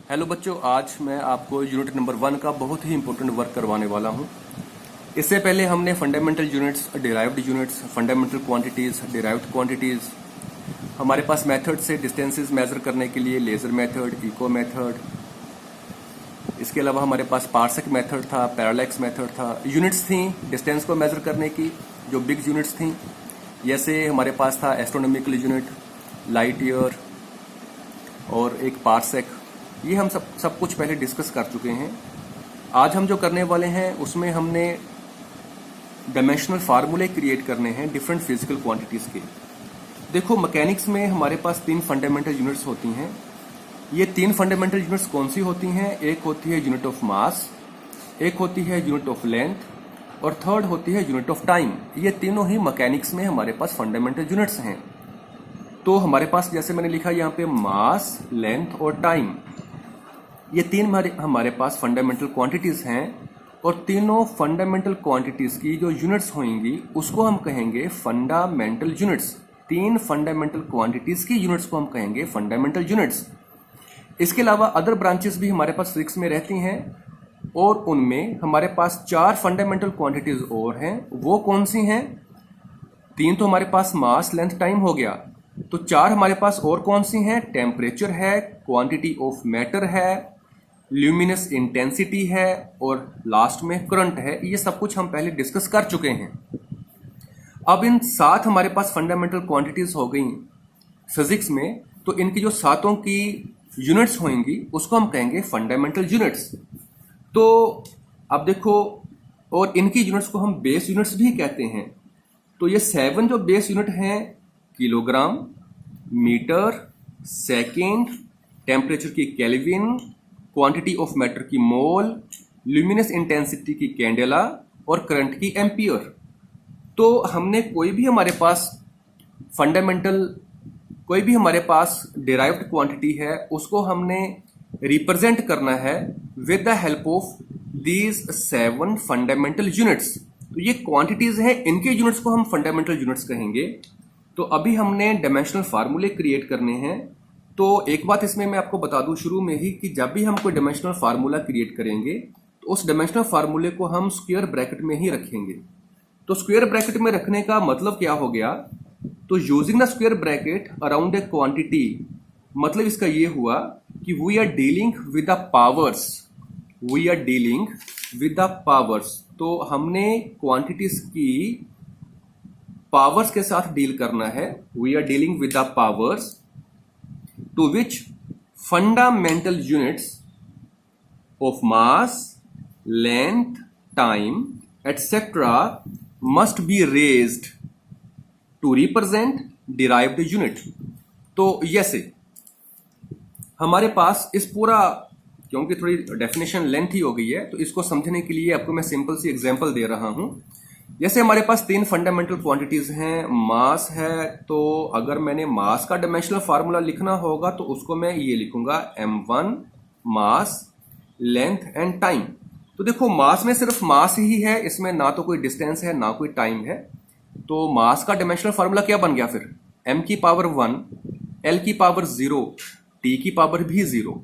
Hello बच्चों, आज मैं आपको यूनिट नंबर 1 का बहुत ही इंपॉर्टेंट वर्क करवाने वाला हूं। इससे पहले हमने fundamental units, derived units, fundamental quantities, derived quantities, हमारे पास मेथड से डिस्टेंसेस मेजर करने के लिए लेजर मेथड, इको मेथड, इसके अलावा हमारे पास पार्सेक मेथड था, पैरालैक्स मेथड था। यूनिट्स थी डिस्टेंस को मेजर करने की जो बिग यूनिट्स थी, जैसे हमारे पास था एस्ट्रोनॉमिकल यूनिट, लाइट ईयर और एक पार्सेक। ये हम सब कुछ पहले डिस्कस कर चुके हैं। आज हम जो करने वाले हैं उसमें हमने डायमेंशनल फार्मूले क्रिएट करने हैं डिफरेंट फिजिकल क्वांटिटीज के। देखो, मैकेनिक्स में हमारे पास 3 फंडामेंटल यूनिट्स होती हैं। ये 3 फंडामेंटल यूनिट्स कौन सी होती हैं? एक होती है यूनिट ऑफ मास, एक होती है यूनिट ऑफ लेंथ और थर्ड होती है यूनिट ऑफ टाइम। ये तीनों ही मैकेनिक्स में हमारे पास फंडामेंटल यूनिट्स हैं। तो हमारे पास, जैसे मैंने लिखा यहाँ पे, मास, लेंथ और टाइम, ये 3 हमारे पास फंडामेंटल क्वांटिटीज हैं। और तीनों फंडामेंटल क्वांटिटीज की जो यूनिट्स होंगी उसको हम कहेंगे फंडामेंटल यूनिट्स। 3 फंडामेंटल क्वांटिटीज की यूनिट्स को हम कहेंगे फंडामेंटल यूनिट्स। इसके अलावा अदर ब्रांचेस भी हमारे पास फिजिक्स में रहती हैं और उनमें हमारे पास 4 फंडामेंटल क्वांटिटीज और हैं। वो कौन सी हैं? 3 तो हमारे पास मास, लेंथ, टाइम हो गया, तो 4 हमारे पास और कौन सी हैं? टेम्परेचर है, क्वांटिटी ऑफ मैटर है, ल्यूमिनस इंटेंसिटी है और लास्ट में करंट है। ये सब कुछ हम पहले डिस्कस कर चुके हैं। अब इन 7 हमारे पास फंडामेंटल क्वांटिटीज हो गई फिजिक्स में, तो इनकी जो 7 की यूनिट्स होंगी उसको हम कहेंगे फंडामेंटल यूनिट्स। तो अब देखो, और इनकी यूनिट्स को हम बेस यूनिट्स भी कहते हैं। तो ये 7 जो बेस यूनिट हैं, किलोग्राम, मीटर, सेकेंड, टेम्परेचर की केल्विन, क्वांटिटी ऑफ मैटर की मोल, ल्यूमिनस इंटेंसिटी की कैंडेला और करंट की एम्पियर। तो हमने कोई भी हमारे पास डिराइव्ड क्वांटिटी है उसको हमने रिप्रेजेंट करना है with the help of these 7 fundamental units. तो ये क्वांटिटीज हैं, इनके यूनिट्स को हम फंडामेंटल यूनिट्स कहेंगे। तो अभी हमने डायमेंशनल फार्मूले क्रिएट करने हैं। तो एक बात इसमें मैं आपको बता दूं शुरू में ही कि जब भी हम कोई डायमेंशनल फार्मूला क्रिएट करेंगे तो उस डायमेंशनल फार्मूले को हम स्क्वायर ब्रैकेट में ही रखेंगे। तो स्क्वायर ब्रैकेट में रखने का मतलब क्या हो गया? तो using the square bracket around a quantity, मतलब इसका ये हुआ कि we are dealing with the powers. तो हमने क्वांटिटीज की पावर्स के साथ डील करना है। We are dealing with the powers to which fundamental units of mass, length, time, etc. must be raised to represent derived unit। तो जैसे हमारे पास इस पूरा, क्योंकि थोड़ी डेफिनेशन लेंथी हो गई है तो इसको समझने के लिए आपको मैं सिंपल सी एग्जांपल दे रहा हूं। जैसे हमारे पास 3 फंडामेंटल क्वांटिटीज हैं। मास है, तो अगर मैंने मास का डायमेंशनल फार्मूला लिखना होगा तो उसको मैं ये लिखूंगा m1 mass, length and time. तो देखो, मास में सिर्फ मास ही है, इसमें ना तो कोई डिस्टेंस है ना कोई टाइम है। तो मास का डायमेंशनल फार्मूला क्या बन गया फिर? m की पावर 1, l की पावर 0, t की पावर भी 0।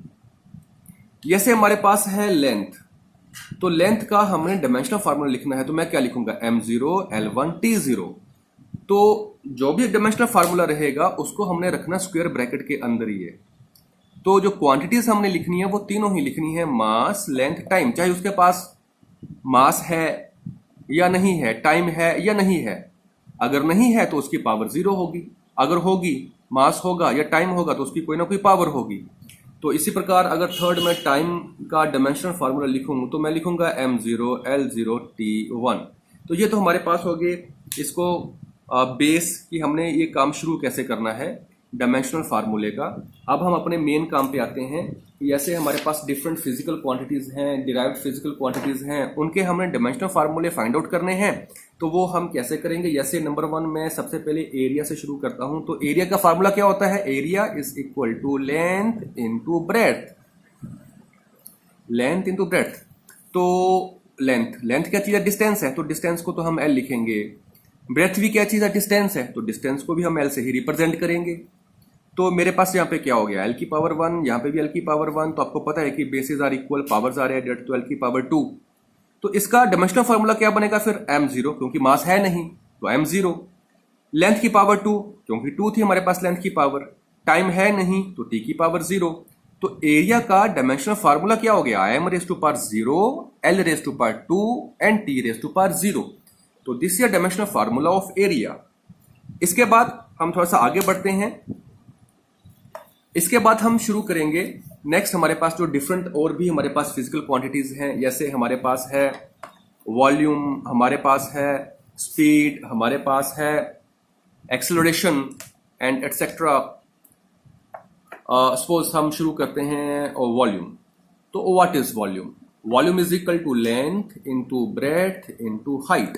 जैसे हमारे पास है लेंथ, तो लेंथ का हमने डायमेंशनल फार्मूला लिखना है, तो मैं क्या लिखूंगा? m0 l1 t0। तो जो भी डायमेंशनल फार्मूला रहेगा उसको हमने रखना स्क्वायर ब्रैकेट के अंदर ही है। तो जो क्वांटिटीज हमने लिखनी है वो तीनों ही लिखनी है, मास, लेंथ, टाइम। चाहे उसके पास मास है या नहीं है, टाइम है या नहीं है। अगर नहीं है तो उसकी पावर 0 होगी, अगर होगी, मास होगा या टाइम होगा, तो उसकी कोई ना कोई पावर होगी। तो इसी प्रकार अगर थर्ड में टाइम का डायमेंशनल फार्मूला लिखूंगा तो मैं लिखूंगा m0 l0 t1। तो ये तो हमारे पास हो गए इसको बेस कि हमने ये काम शुरू कैसे करना है डायमेंशनल फार्मूले का। अब हम अपने मेन काम पे आते हैं कि जैसे हमारे पास डिफरेंट फिजिकल क्वांटिटीज हैं, डिराइव्ड फिजिकल क्वांटिटीज हैं, उनके हमने डायमेंशनल फार्मूले फाइंड आउट करने हैं। तो वो हम कैसे करेंगे? जैसे नंबर 1 मैं सबसे पहले एरिया से शुरू करता हूं। तो एरिया का फार्मूला क्या होता है? Area is equal to length into breadth. Length into breadth. तो लेंथ क्या चीज है? डिस्टेंस है, तो डिस्टेंस को तो हम एल लिखेंगे। ब्रेड्थ भी क्या चीज है? डिस्टेंस है, तो डिस्टेंस को भी हम एल से ही रिप्रेजेंट करेंगे। तो मेरे पास यहाँ पे क्या हो गया, एल की पावर 1, यहाँ पे भी एल की पावर 1। तो आपको पता है कि basis are equal, powers are added, तो एल की पावर 2। तो इसका डायमेंशनल फार्मूला क्या बनेगा फिर, m0, क्योंकि मास है नहीं तो m0। लेंथ की पावर 2, क्योंकि 2 थी हमारे पास लेंथ की पावर। टाइम है नहीं तो t की पावर 0। तो एरिया का डायमेंशनल फार्मूला क्या हो गया, m raise to power 0, l raise to power 2 and t raise to power 0। तो this is dimensional formula of area. इसके बाद हम थोड़ा सा आगे बढ़ते हैं। इसके बाद हम शुरू करेंगे नेक्स्ट, हमारे पास जो डिफरेंट और भी हमारे पास फिजिकल क्वांटिटीज हैं, जैसे हमारे पास है वॉल्यूम, हमारे पास है स्पीड, हमारे पास है एक्सेलरेशन एंड एटसेट्रा। सपोज हम शुरू करते हैं वॉल्यूम। तो what is volume, volume is equal to length into breadth into height.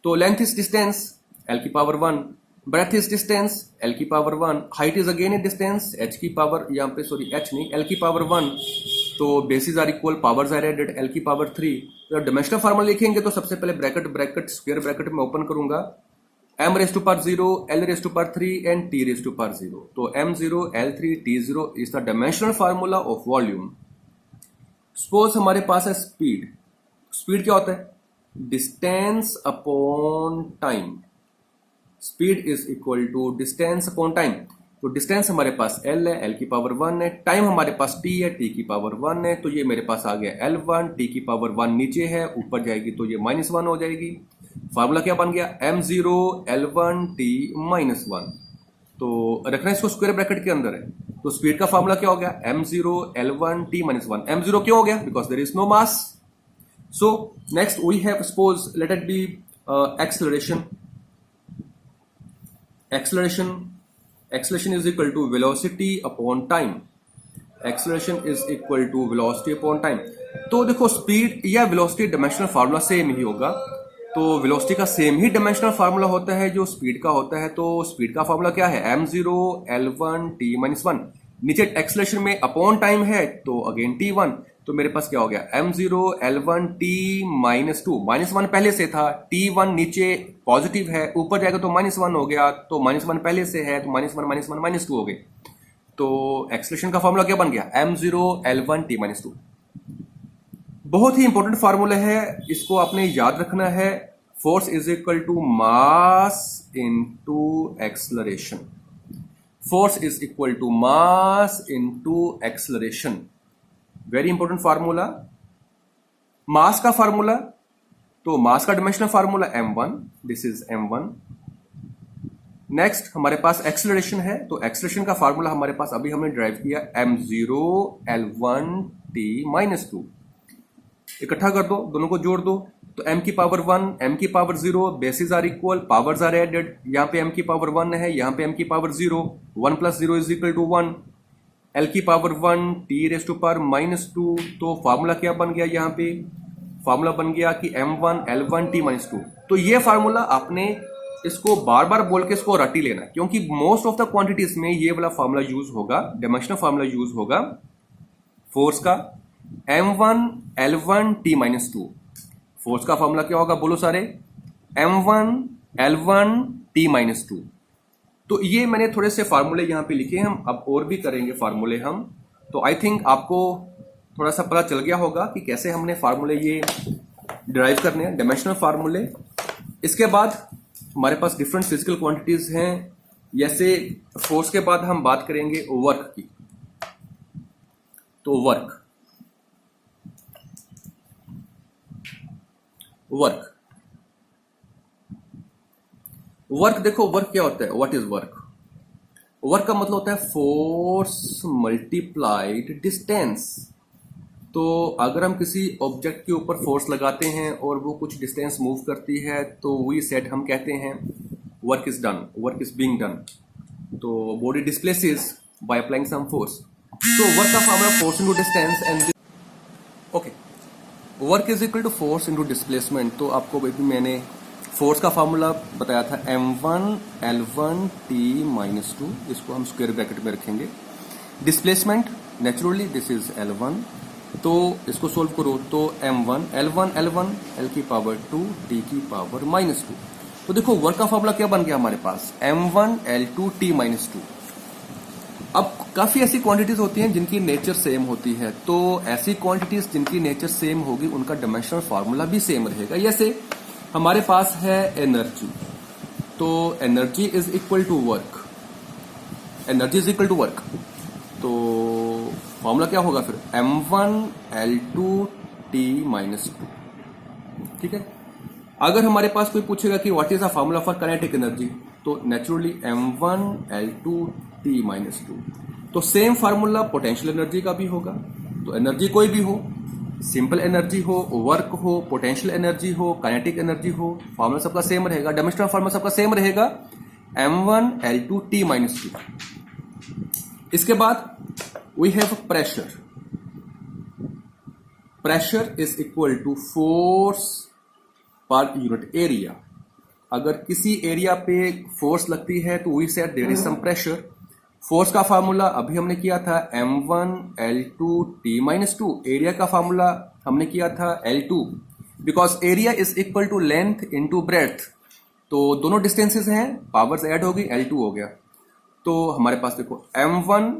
तो लेंथ इज डिस्टेंस, एल की power 1, breadth is distance, L की power 1, height is again a distance, H की power, यहाँ पे सॉरी एच नहीं, L की power 1। तो basis are equal, powers are added, L की पावर 3। तो डायमेंशनल फार्मूला लिखेंगे तो सबसे पहले ब्रैकेट स्क्वायर ब्रैकेट में ओपन करूंगा, m raise to power 0, l raise to power 3 and t raise to power 0। तो m0, l3, t0 is the dimensional formula of volume. Suppose हमारे पास है स्पीड। स्पीड क्या होता है, distance upon time. Speed is equal to distance upon time. तो distance हमारे पास l है, l की पावर 1 है, टाइम हमारे पास t है, t की पावर 1 है। तो ये मेरे पास आ गया l1, t की पावर 1 नीचे है, ऊपर जाएगी तो ये -1 हो जाएगी। फार्मूला क्या बन गया, m0 l1 t -1। तो रखना इसको स्क्वायर ब्रैकेट के अंदर है। तो स्पीड का फार्मूला क्या हो गया, m0 l1 t -1। m0 क्यों हो गया, because there is no mass. So next we have, suppose let it be acceleration. Acceleration is equal to velocity upon time. Acceleration is equal to velocity upon time. तो देखो speed या velocity dimensional formula same ही होगा। तो velocity का same ही dimensional formula होता है जो speed का होता है। तो स्पीड का फार्मूला क्या है, m0 l1 t -1। नीचे एक्सेलरेशन में अपॉन टाइम है तो अगेन t1। तो मेरे पास क्या हो गया, m0 l1 t -2। -1 पहले से था, t1 नीचे पॉजिटिव है, ऊपर जाएगा तो -1 हो गया। तो -1 पहले से है तो -1 -2 हो गए। तो एक्सेलरेशन का फॉर्मूला क्या बन गया, m0 l1 t -2। बहुत ही इंपॉर्टेंट फार्मूला है, इसको आपने याद रखना है। Force is equal to mass into acceleration. Force is equal to mass into acceleration. Very important formula. Mass का फार्मूला, तो मास का dimensional formula m1, this is m1। Next हमारे पास एक्सेलरेशन है, तो एक्सेलरेशन का फार्मूला हमारे पास अभी हमने ड्राइव किया, m0 l1 t -2। इकट्ठा कर दो, दोनों को जोड़ दो। तो m की पावर 1, m की power 0, basis are equal, powers are added. यहाँ पे m की पावर 1 है, यहाँ पे m की power 0, 1 + 0 is equal to 1। l की power 1 t raise to power -2। तो फार्मूला क्या बन गया, यहाँ पे फार्मूला बन गया कि m1 l1 t -2। तो ये फार्मूला आपने इसको बार बार बोल के इसको रट ही लेना, क्योंकि मोस्ट ऑफ द क्वांटिटीज में ये वाला फार्मूला यूज होगा, डायमेंशनल फार्मूला यूज होगा फोर्स का, m1 l1 t -2। फोर्स का फार्मूला क्या होगा, बोलो सारे, m1 l1 t -2। तो ये मैंने थोड़े से फार्मूले यहाँ पे लिखे, हम अब और भी करेंगे फार्मूले हम। तो आई थिंक आपको थोड़ा सा पता चल गया होगा कि कैसे हमने फार्मूले ये डिराइव करने हैं, डायमेंशनल फार्मूले। इसके बाद हमारे पास डिफरेंट फिजिकल क्वांटिटीज हैं, जैसे फोर्स के बाद हम बात करेंगे वर्क की। तो वर्क देखो, वर्क क्या होता है, व्हाट इज वर्क। वर्क का मतलब होता है फोर्स मल्टीप्लाइड डिस्टेंस। तो अगर हम किसी ऑब्जेक्ट के ऊपर फोर्स लगाते हैं और वो कुछ डिस्टेंस मूव करती है, तो वी सेड हम कहते हैं work is done, work is being done. तो body displaces by applying some force. तो वर्क का formula force into distance and okay, work is equal to force into displacement. तो आपको भी मैंने फोर्स का फार्मूला बताया था, m1 l1 t -2। इसको हम स्क्वायर ब्रैकेट में रखेंगे। Displacement naturally this is l1। तो इसको सोल्व करो, तो m1 l1 l1 l की पावर 2 t की पावर -2। तो देखो वर्क का फार्मूला क्या बन गया हमारे पास, m1 l2 t -2। काफी ऐसी क्वांटिटीज होती हैं जिनकी नेचर सेम होती है, तो ऐसी क्वांटिटीज जिनकी नेचर सेम होगी उनका डायमेंशनल फार्मूला भी सेम रहेगा। जैसे हमारे पास है एनर्जी, तो energy is equal to work, energy is equal to work, तो फॉर्मूला क्या होगा फिर m1l2t - 2। ठीक है। अगर हमारे पास कोई पूछेगा कि what is the formula for kinetic energy, तो नेचुरली m1l2t - 2। तो सेम फार्मूला पोटेंशियल एनर्जी का भी होगा। तो एनर्जी कोई भी हो, सिंपल एनर्जी हो, वर्क हो, पोटेंशियल एनर्जी हो, काइनेटिक एनर्जी हो, फार्मूला सबका सेम रहेगा, डायमेंशनल फार्मूला सबका सेम रहेगा m1l2t - 2। इसके बाद we have pressure, pressure is equal to force per unit area. अगर किसी एरिया पे फोर्स लगती है तो we said there is some pressure. Force का फार्मूला अभी हमने किया था m1l2t - 2। एरिया का फार्मूला हमने किया था L2, because area is equal to length into breadth. तो दोनों डिस्टेंसेस हैं, पावर्स ऐड होगी, L2 हो गया। तो हमारे पास देखो m1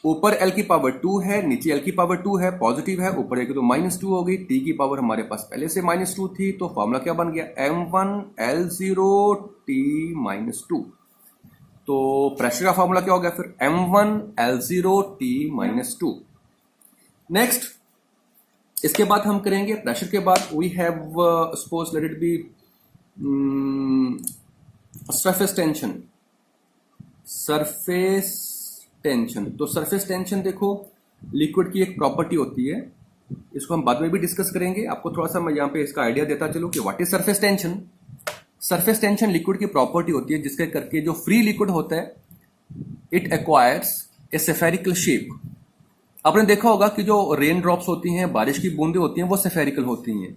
ऊपर l की पावर 2 है, नीचे l की पावर 2 है, पॉजिटिव है, ऊपर जाएगी तो -2 होगी। t की पावर हमारे पास पहले से -2 थी, तो फॉर्मूला क्या बन गया m1l0t - 2। तो प्रेशर का फॉर्मूला क्या हो गया फिर m1l0t - 2। नेक्स्ट, इसके बाद हम करेंगे प्रेशर के बाद we have suppose let it be surface tension. Surface tension, तो सरफेस टेंशन देखो लिक्विड की एक प्रॉपर्टी होती है, इसको हम बाद में भी डिस्कस करेंगे। आपको थोड़ा सा मैं यहाँ पे इसका आइडिया देता चलूं कि what is surface tension. Surface tension liquid की प्रॉपर्टी होती है जिसके करके जो फ्री लिक्विड होता है it acquires A spherical shape. आपने देखा होगा कि जो रेन ड्रॉप्स होती हैं, बारिश की बूंदें होती हैं, वो स्फेरिकल होती हैं।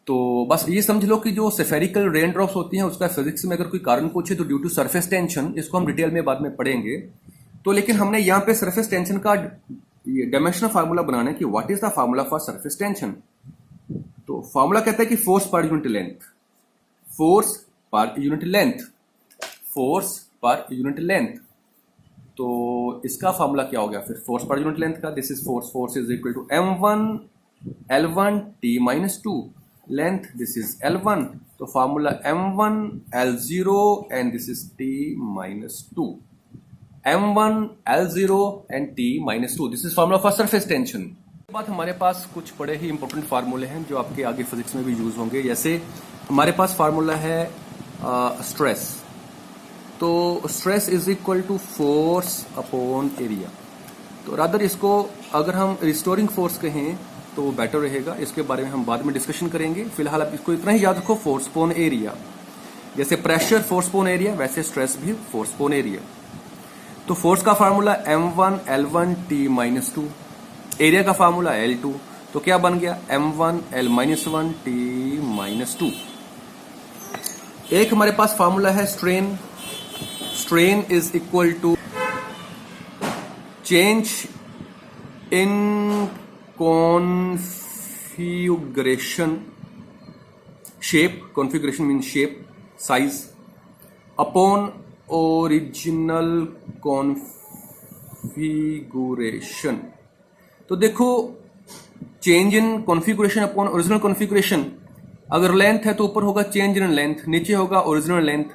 तो बस ये समझ लो कि जो स्फेरिकल रेन ड्रॉप्स होती हैं उसका फिजिक्स में अगर कोई कारण पूछे तो ड्यू टू सरफेस टेंशन, इसको हम डिटेल में बाद में पढ़ेंगे। तो लेकिन हमने यहाँ पे सरफेस टेंशन का डायमेंशनल फार्मूला बनाना है कि what is the formula for surface tension. तो फार्मूला कहता है कि force per unit length, force per unit length, force per unit length. तो इसका फार्मूला क्या हो गया फिर फोर्स पर यूनिट लेंथ का, this is force, force is equal to m1l1t - 2, length this is l1, तो formula m1l0 and this is t - 2, m1l0 and t - 2, this is formula for surface tension. इसके बाद हमारे पास कुछ बड़े ही important फार्मूले हैं जो आपके आगे फिजिक्स में भी यूज होंगे। जैसे हमारे पास फार्मूला है स्ट्रेस, तो stress is equal to force upon area. तो रादर इसको अगर हम रिस्टोरिंग फोर्स कहें तो बेटर रहेगा, इसके बारे में हम बाद में डिस्कशन करेंगे। फिलहाल आप इसको इतना ही याद रखो, फोर्स अपॉन एरिया। जैसे प्रेशर फोर्स अपॉन एरिया, वैसे स्ट्रेस भी फोर्स अपॉन एरिया। तो फोर्स का फार्मूला m1l1t - 2, एरिया का फार्मूला L2, तो क्या बन गया m1l-1t - 2। एक हमारे पास फार्मूला है strain, strain is equal to change in configuration, shape, configuration mean shape, size, upon original configuration. तो देखो change in configuration upon original configuration, अगर लेंथ है तो ऊपर होगा चेंज इन लेंथ, नीचे होगा ओरिजिनल लेंथ।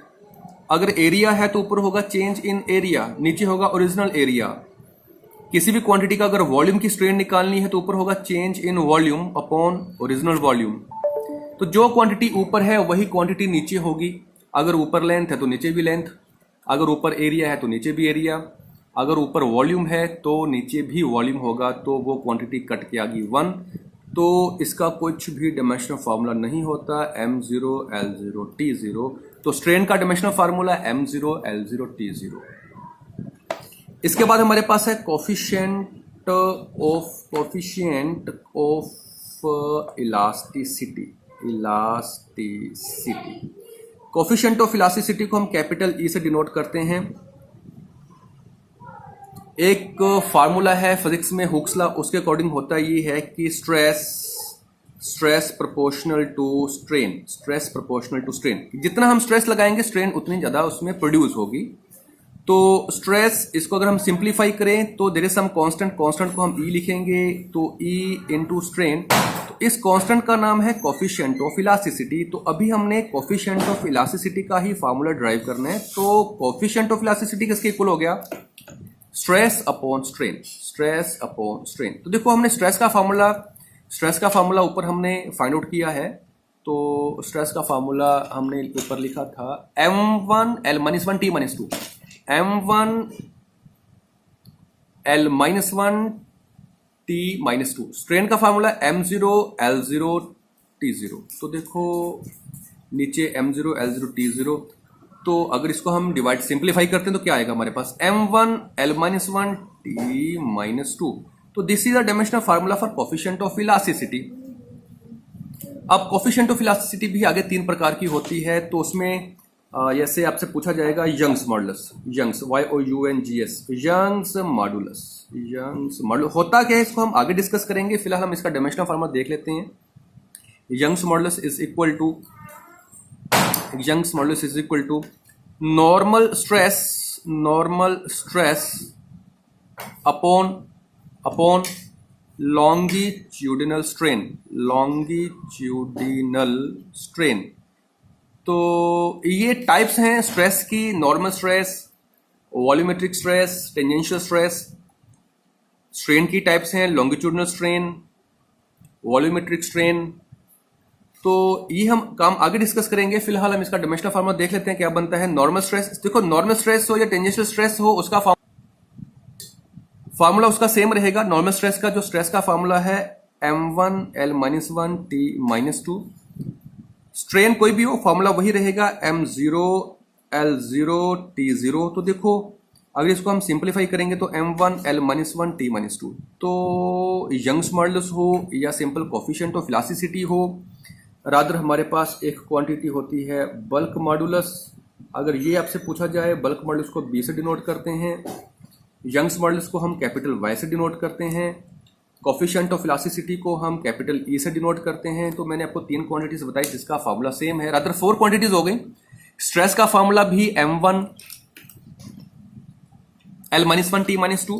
अगर एरिया है तो ऊपर होगा चेंज इन एरिया, नीचे होगा ओरिजिनल एरिया। किसी भी क्वांटिटी का अगर वॉल्यूम की स्ट्रेन निकालनी है तो ऊपर होगा change in volume upon original volume. तो जो क्वांटिटी ऊपर है वही क्वांटिटी नीचे होगी। अगर ऊपर लेंथ है तो नीचे भी लेंथ, अगर ऊपर एरिया है तो नीचे भी एरिया, अगर ऊपर वॉल्यूम है तो नीचे भी वॉल्यूम होगा, तो वो क्वांटिटी कट के आ गई 1। तो इसका कुछ भी डायमेंशनल फार्मूला नहीं होता, m0l0t0। तो स्ट्रेन का डायमेंशनल फार्मूला m0l0t0। इसके बाद हमारे पास है coefficient of elasticity, elasticity. Coefficient of elasticity को हम कैपिटल ई से डिनोट करते हैं। एक फार्मूला है फिजिक्स में हुक्स लॉ, उसके अकॉर्डिंग होता ये है कि stress proportional to strain, stress proportional to strain. जितना हम स्ट्रेस लगाएंगे स्ट्रेन उतनी ज्यादा उसमें प्रोड्यूस होगी। तो स्ट्रेस, इसको अगर हम सिंप्लीफाई करें तो there is some constant, constant को हम ई लिखेंगे, तो ई इनटू स्ट्रेन। तो इस कांस्टेंट का नाम है कोफिशिएंट ऑफ इलास्टिसिटी। तो अभी हमने कोफिशिएंट ऑफ इलास्टिसिटी का ही फार्मूला ड्राइव करना है। तो कोफिशिएंट ऑफ इलास्टिसिटी किसके इक्वल हो गया? Stress upon strain, stress upon strain. तो देखो हमने स्ट्रेस का फार्मूला ऊपर हमने फाइंड आउट किया है। तो स्ट्रेस का फार्मूला हमने ऊपर लिखा था m1 L-1 T-2, m1 L-1 T-2। Strain का फार्मूला m0 L0 T0। तो देखो नीचे m0 L0 T0। तो अगर इसको हम डिवाइड सिंप्लीफाई करते हैं तो क्या आएगा हमारे पास? m1 L-1 T-2। तो this is the dimensional formula for coefficient of elasticity. अब कोफिशिएंट ऑफ इलास्टिसिटी भी आगे 3 प्रकार की होती है। तो उसमें जैसे आपसे पूछा जाएगा Young's modulus, Young's YOUNGS, Young's modulus, Young's modulus होता क्या है इसको हम आगे डिस्कस करेंगे। फिलहाल हम इसका डायमेंशनल फार्मूला देख लेते हैं। Young's modulus is equal to normal stress upon longitudinal strain. तो ये टाइप्स हैं स्ट्रेस की: normal stress, volumetric stress, tangential stress. Strain की टाइप्स हैं लॉन्गिट्यूडिनल स्ट्रेन, वॉल्यूमेट्रिक स्ट्रेन। तो ये हम काम आगे डिस्कस करेंगे। फिलहाल हम इसका डायमेंशनल फार्मूला देख लेते हैं क्या बनता है। नॉर्मल स्ट्रेस, देखो नॉर्मल स्ट्रेस हो या टेंजेंशियल स्ट्रेस हो, उसका फार्मूला उसका सेम रहेगा। नॉर्मल स्ट्रेस का जो स्ट्रेस का फार्मूला है m1 L-1 T-2। स्ट्रेन कोई भी हो फार्मूला वही रहेगा m0 L0 T0। तो देखो अगर इसको हम सिंप्लीफाई करेंगे तो m1 L-1 T-2। तो यंग्स मॉडुलस हो या सिंपल कोफिशिएंट ऑफ इलास्टिसिटी हो, रादर हमारे पास एक क्वांटिटी होती है बल्क मॉडुलस। अगर ये आपसे पूछा जाए, बल्क मॉडुलस को B से डिनोट करते हैं, यंग्स मॉडुलस को हम कैपिटल Y से डिनोट करते हैं, कोफिशिएंट ऑफ इलास्टिसिटी को हम कैपिटल E से डिनोट करते हैं। तो मैंने आपको 3 क्वांटिटीज बताई जिसका फार्मूला सेम है, रादर 4 क्वांटिटीज हो गई। स्ट्रेस का फार्मूला भी m1 L-1 T-2,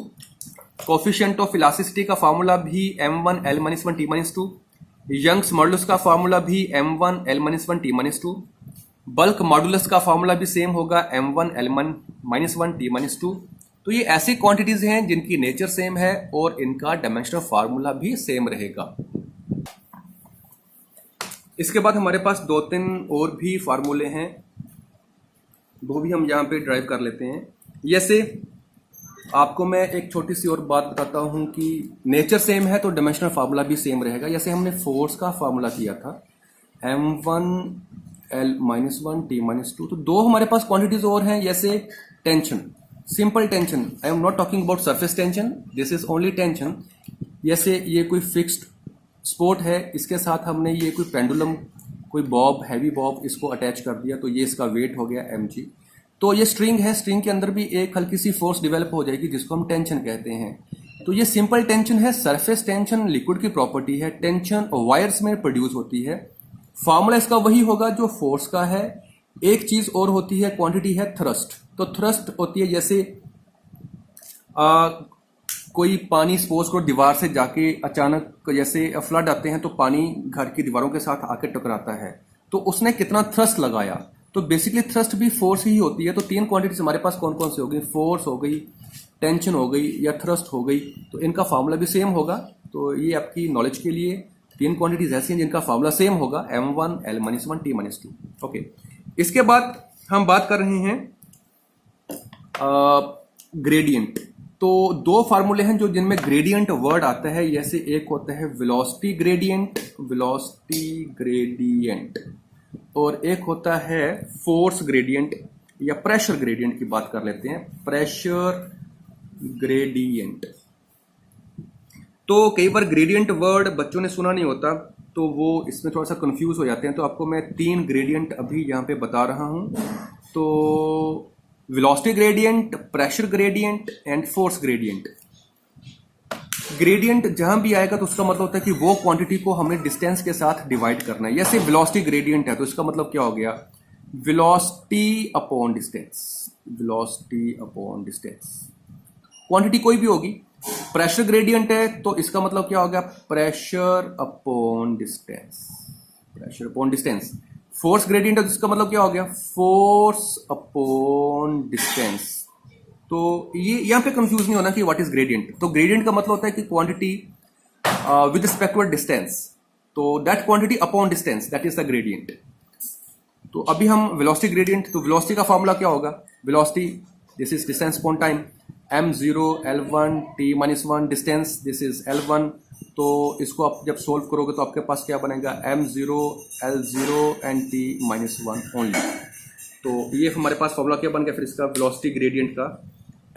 coefficient of elasticity का फार्मूला भी m1 L-1 T-2, Young's modulus का फार्मूला भी m1 L-1 T-2, bulk modulus का फार्मूला भी सेम होगा m1 L-1 T-2। तो ये ऐसी क्वांटिटीज हैं जिनकी नेचर सेम है और इनका डायमेंशनल फार्मूला भी सेम रहेगा। इसके बाद हमारे पास 2-3 और भी फार्मूले हैं, वो भी हम यहाँ पे ड्राइव कर लेते हैं। जैसे आपको मैं एक छोटी सी और बात बताता हूँ कि नेचर सेम है तो डायमेंशनल फार्मूला भी सेम रहेगा। जैसे हमने फोर्स का फार्मूला किया था m1 L-1 T-2। तो 2 हमारे पास क्वांटिटीज और हैं, जैसे tension, simple tension. I am not talking about surface tension, this is only tension. जैसे ये कोई फिक्स्ड स्पोर्ट है, इसके साथ हमने ये कोई पेंडुलम, कोई बॉब, हैवी बॉब इसको अटैच कर दिया, तो ये इसका वेट हो गया mg। तो ये स्ट्रिंग है, स्ट्रिंग के अंदर भी एक हल्की सी फोर्स डेवलप हो जाएगी जिसको हम टेंशन कहते हैं। तो ये सिंपल टेंशन है। सरफेस टेंशन लिक्विड की प्रॉपर्टी है, टेंशन वायर्स में प्रोड्यूस होती है। फार्मूला इसका वही होगा जो फोर्स का है। एक चीज और होती है, क्वांटिटी है थ्रस्ट। तो थ्रस्ट होती है जैसे कोई पानी सपोज को दीवार से जाके अचानक जैसे फ्लड आते हैं तो पानी घर की दीवारों के साथ आके टकराता है, तो उसने कितना थ्रस्ट लगाया। तो बेसिकली थ्रस्ट भी फोर्स ही होती है। तो 3 क्वांटिटीज हमारे पास कौन कौन सी हो गई? फोर्स हो गई, टेंशन हो गई या थ्रस्ट हो गई। तो इनका फार्मूला भी सेम होगा। तो ये आपकी नॉलेज के लिए 3 क्वांटिटीज ऐसी हैं जिनका फार्मूला सेम होगा m1 L-1 T-2। ओके, इसके बाद हम बात कर रहे हैं ग्रेडियंट। तो 2 फार्मूले हैं जो जिनमें ग्रेडियंट वर्ड आता है। जैसे एक होता है वेलोसिटी ग्रेडियंट, और एक होता है फोर्स ग्रेडियंट या प्रेशर ग्रेडियंट की बात कर लेते हैं, प्रेशर ग्रेडियंट। तो कई बार ग्रेडियंट वर्ड बच्चों ने सुना नहीं होता, तो वो इसमें थोड़ा सा कंफ्यूज हो जाते हैं। तो आपको मैं 3 ग्रेडियंट अभी यहाँ पे बता रहा हूँ। तो velocity gradient, pressure gradient and force gradient. Gradient जहां भी आएगा तो उसका मतलब होता है कि वो क्वांटिटी को हमने डिस्टेंस के साथ डिवाइड करना है। जैसे वेलोसिटी ग्रेडियंट है तो इसका मतलब क्या हो गया? Velocity upon distance. Velocity upon distance. Quantity कोई भी होगी, प्रेशर ग्रेडियंट है तो इसका मतलब क्या हो गया, pressure upon distance, pressure upon distance. Force gradient है तो इसका मतलब क्या हो गया, फोर्स अपॉन डिस्टेंस। तो ये यहाँ पे कंफ्यूज नहीं होना कि व्हाट इज ग्रेडियंट। तो ग्रेडियंट का मतलब होता है कि quantity with respect to distance, तो that quantity upon distance, that is the gradient. तो अभी हम वेलोसिटी ग्रेडियंट, तो वेलोसिटी का फॉर्मूला क्या होगा, velocity this is distance upon time, m0 L1 t-1 distance this is L1। तो इसको आप जब सोल्व करोगे तो आपके पास क्या बनेगा, m0 L0 and t-1 only. तो ये हमारे पास फॉर्मूला क्या बन गया फिर इसका वेलोसिटी ग्रेडियंट का,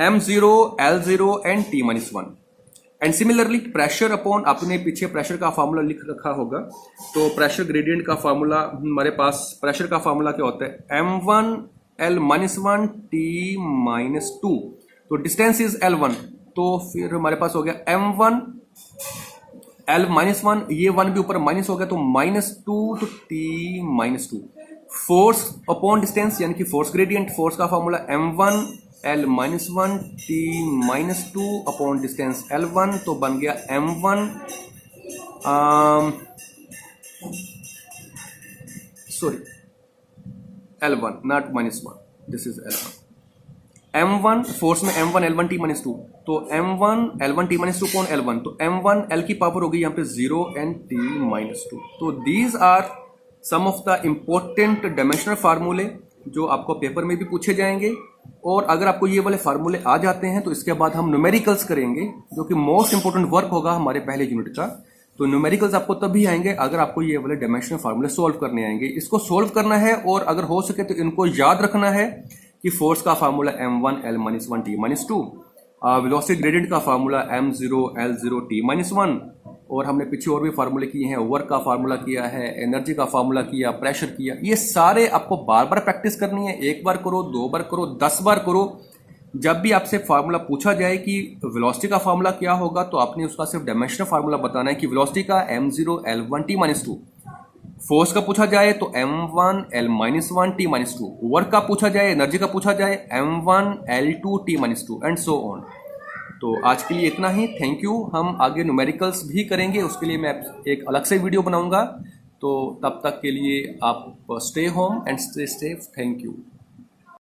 m0 L0 and t-1। And similarly pressure upon, आपने पीछे प्रेशर का फार्मूला लिख रखा होगा, तो प्रेशर ग्रेडियंट का फार्मूला हमारे पास, प्रेशर का फार्मूला क्या होता है, m1 L-1 t-2। तो डिस्टेंस इज L1, तो फिर हमारे पास हो गया m1 L-1, ये 1 भी ऊपर माइनस हो गया तो -2 तो t-2। फोर्स अपॉन डिस्टेंस यानी कि फोर्स ग्रेडियंट, फोर्स का formula m1 L-1 t-2 upon distance L1, तो बन गया m1 L1 not -1, this is L1। m1 force में m1 L1 t-2, तो m1 L1 t-2 कौन L1, तो m1 L की पावर होगी यहाँ पे 0 एंड t-2। तो these are some of the important dimensional फार्मूले जो आपको पेपर में भी पूछे जाएंगे। और अगर आपको ये वाले फार्मूले आ जाते हैं तो इसके बाद हम न्यूमेरिकल्स करेंगे, जो कि मोस्ट इंपॉर्टेंट वर्क होगा हमारे पहले यूनिट का। तो न्यूमेरिकल्स आपको तभी आएंगे अगर आपको ये वाले डायमेंशनल फार्मूले सोल्व करने आएंगे। इसको सोल्व करना है और अगर हो सके तो इनको याद रखना है कि फोर्स का formula m1 L-1 t-2, velocity gradient का फार्मूला m0 L0 t-1, और हमने पीछे और भी फार्मूले किए हैं, वर्क का फार्मूला किया है, एनर्जी का फार्मूला किया, प्रेशर किया। ये सारे आपको बार बार प्रैक्टिस करनी है, एक बार करो, 2 बार करो, 10 बार करो। जब भी आपसे फार्मूला पूछा जाए कि वेलोसिटी का फार्मूला क्या होगा, तो आपने उसका सिर्फ डायमेंशनल फार्मूला बताना है कि वेलोसिटी का m0 L1 t-2। फोर्स का पूछा जाए तो m1 L-1 t-2। वर्क का पूछा जाए, एनर्जी का पूछा जाए m1 L2 t-2 and so on. तो आज के लिए इतना ही, थैंक यू। हम आगे न्यूमेरिकल्स भी करेंगे, उसके लिए मैं एक अलग से वीडियो बनाऊंगा। तो तब तक के लिए आप stay home and stay safe, thank you.